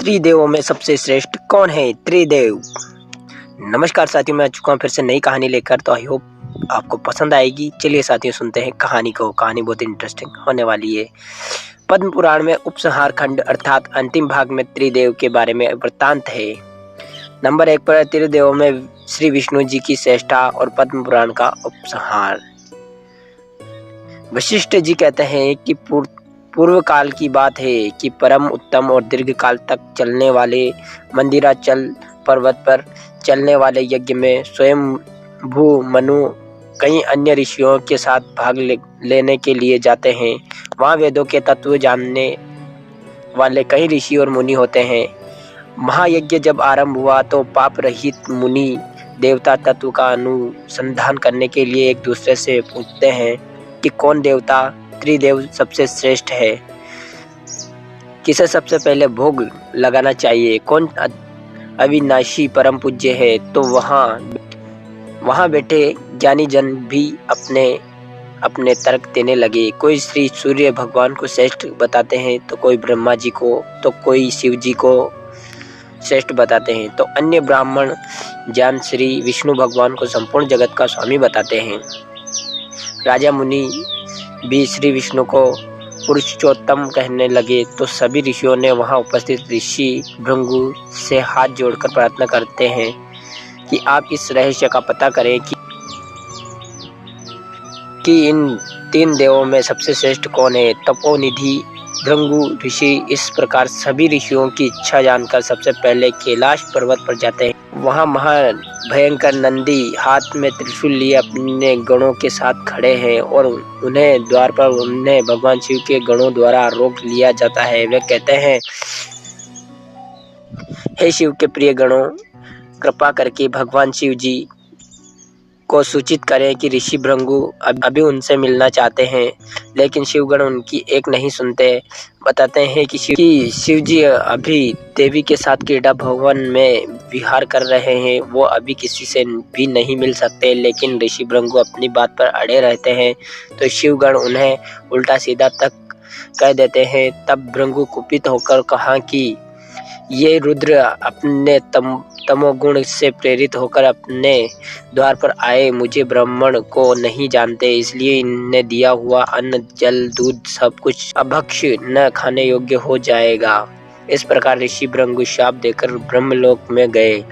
त्रिदेवों में सबसे श्रेष्ठ कौन है? त्रिदेव। नमस्कार साथियों, मैं आ चुका हूँ फिर से नई कहानी लेकर। तो आई होप आपको पसंद आएगी। चलिए साथियों, सुनते हैं कहानी को। कहानी बहुत इंटरेस्टिंग होने वाली है। पद्म पुराण में उपसंहार खंड अर्थात अंतिम भाग में त्रिदेव के बारे में वृत्तांत है। नंबर 1 पर त्रिदेवों में श्री विष्णु जी की श्रेष्ठता और पद्म पुराण का उपसंहार। वशिष्ठ जी कहते हैं कि पूर्व काल की बात है कि परम उत्तम और दीर्घ काल तक चलने वाले मंदिराचल पर्वत पर चलने वाले यज्ञ में स्वयं भू मनु कई अन्य ऋषियों के साथ भाग लेने के लिए जाते हैं। वहाँ वेदों के तत्व जानने वाले कई ऋषि और मुनि होते हैं। महायज्ञ जब आरंभ हुआ तो पाप रहित मुनि देवता तत्व का अनुसंधान करने के लिए एक दूसरे से पूछते हैं कि कौन देवता त्रिदेव सबसे श्रेष्ठ है, किसे सबसे पहले भोग लगाना चाहिए, कौन अविनाशी परम पूज्य है। तो वहाँ बैठे ज्ञानी जन भी अपने अपने तर्क देने लगे। कोई श्री सूर्य भगवान को श्रेष्ठ बताते हैं, तो कोई ब्रह्मा जी को, तो कोई शिव जी को श्रेष्ठ बताते हैं, तो अन्य ब्राह्मण जान श्री विष्णु भगवान को संपूर्ण जगत का स्वामी बताते हैं। राजा मुनि भी श्री विष्णु को पुरुषोत्तम कहने लगे। तो सभी ऋषियों ने वहां उपस्थित ऋषि भृंगु से हाथ जोड़कर प्रार्थना करते हैं कि आप इस रहस्य का पता करें कि इन तीन देवों में सबसे श्रेष्ठ कौन है। तपोनिधि भृंगु ऋषि इस प्रकार सभी ऋषियों की इच्छा जानकर सबसे पहले कैलाश पर्वत पर जाते हैं। वहां महाभयंकर नंदी हाथ में त्रिशूल लिए अपने गणों के साथ खड़े हैं और उन्हें द्वार पर उन्हें भगवान शिव के गणों द्वारा रोक लिया जाता है। वे कहते हैं, हे शिव के प्रिय गणों, कृपा करके भगवान शिव जी को सूचित करें कि ऋषि भृंगु अभी उनसे मिलना चाहते हैं। लेकिन शिवगण उनकी एक नहीं सुनते। बताते हैं कि शिव जी अभी देवी के साथ क्रीड़ा भवन में विहार कर रहे हैं, वो अभी किसी से भी नहीं मिल सकते। लेकिन ऋषि भृंगु अपनी बात पर अड़े रहते हैं, तो शिवगण उन्हें उल्टा सीधा तक कह देते हैं। तब भृंगु कुपित होकर कहा कि ये रुद्र अपने तमोगुण से प्रेरित होकर अपने द्वार पर आए, मुझे ब्राह्मण को नहीं जानते, इसलिए इन्हें दिया हुआ अन्न जल दूध सब कुछ अभक्ष्य न खाने योग्य हो जाएगा। इस प्रकार ऋषि भृंगु शाप देकर ब्रह्मलोक में गए।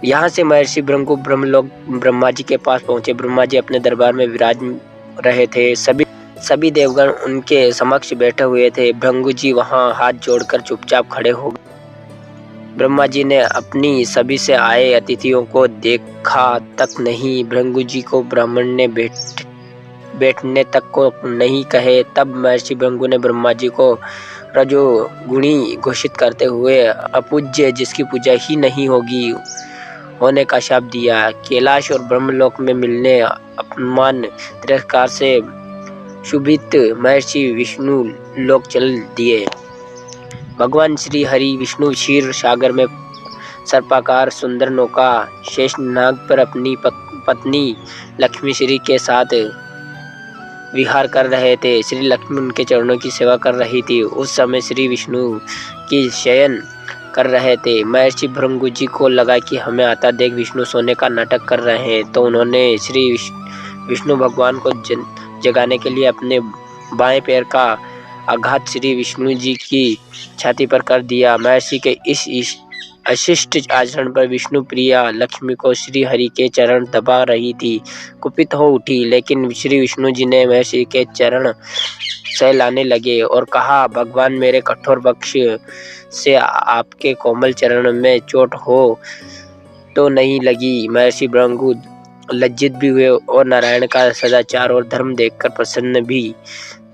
यहाँ से महर्षि भृंगु ब्रह्मलोक ब्रह्मा जी के पास पहुंचे। ब्रह्मा जी अपने दरबार में विराज रहे थे। सभी देवगण उनके समक्ष बैठे हुए थे। भृंगु जी वहां हाथ जोड़कर चुपचाप खड़े हो गए। ब्रह्मा जी ने अपनी सभी से आए अतिथियों को देखा तक नहीं। भृंगु जी को ब्राह्मण ने बैठने तक को नहीं कहे। तब महर्षि भृंगु ने ब्रह्मा जी को रजोगुणी घोषित करते हुए अपूज्य, जिसकी पूजा ही नहीं होगी, होने का शाप दिया। कैलाश और ब्रह्मलोक में मिलने अपमान तिरस्कार से शुभित महर्षि विष्णु लोक चल दिए। भगवान श्री हरि विष्णु क्षीर सागर में सर्पाकार सुंदर नौका शेषनाग पर अपनी पत्नी लक्ष्मी श्री के साथ विहार कर रहे थे। श्री लक्ष्मी उनके चरणों की सेवा कर रही थी। उस समय श्री विष्णु की शयन कर रहे थे। महर्षि भृंगु जी को लगा कि हमें आता देख विष्णु सोने का नाटक कर रहे हैं, तो उन्होंने श्री विष्णु भगवान को जगाने के लिए अपने बाएं पैर का आघात श्री विष्णु जी की छाती पर कर दिया। महर्षि के इस अशिष्ट आचरण पर विष्णु प्रिया लक्ष्मी को श्री हरि के चरण दबा रही थी, कुपित हो उठी। लेकिन श्री विष्णु जी ने महर्षि के चरण सहलाने लगे और कहा, भगवान, मेरे कठोर वक्ष से आपके कोमल चरण में चोट हो तो नहीं लगी। महर्षि भृंगु लज्जित भी हुए और नारायण का सदाचार और धर्म देखकर प्रसन्न भी।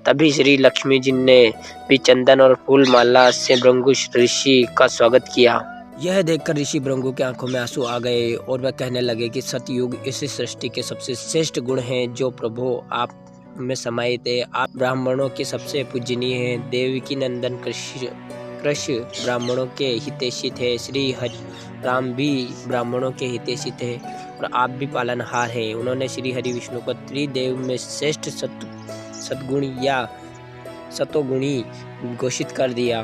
तभी श्री लक्ष्मी जी ने भी चंदन और फूल माला से भृंगु ऋषि का स्वागत किया। यह देखकर ऋषि भृंगु की आंखों में आंसू आ गए और वह कहने लगे कि सतयुग इस सृष्टि के सबसे श्रेष्ठ गुण हैं, जो प्रभु आप में समाहित है। आप ब्राह्मणों के सबसे पूजनीय हैं। देवकी नंदन कृष्ण ब्राह्मणों के हितैषी थे। श्री राम भी ब्राह्मणों के हितैषी थे और आप भी पालनहार हैं। उन्होंने श्री हरि विष्णु को त्रिदेव में श्रेष्ठ सतगुणी या सतोगुणी घोषित कर दिया।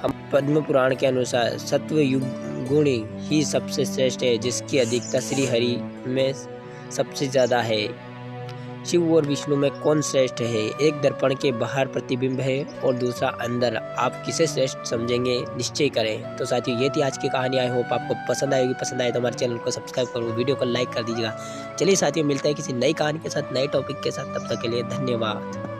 हम पद्म पुराण के अनुसार सत्व युग गुण ही सबसे श्रेष्ठ है, जिसकी अधिकता श्री हरि में सबसे ज्यादा है। शिव और विष्णु में कौन श्रेष्ठ है? एक दर्पण के बाहर प्रतिबिंब है और दूसरा अंदर। आप किसे श्रेष्ठ समझेंगे, निश्चय करें। तो साथियों, ये थी आज की कहानी। आई होप आपको पसंद आएगी। पसंद आए तो हमारे चैनल को सब्सक्राइब करो, वीडियो को लाइक कर दीजिएगा। चलिए साथियों, मिलते हैं किसी नई कहानी के साथ, नए टॉपिक के साथ। तब तक के लिए धन्यवाद।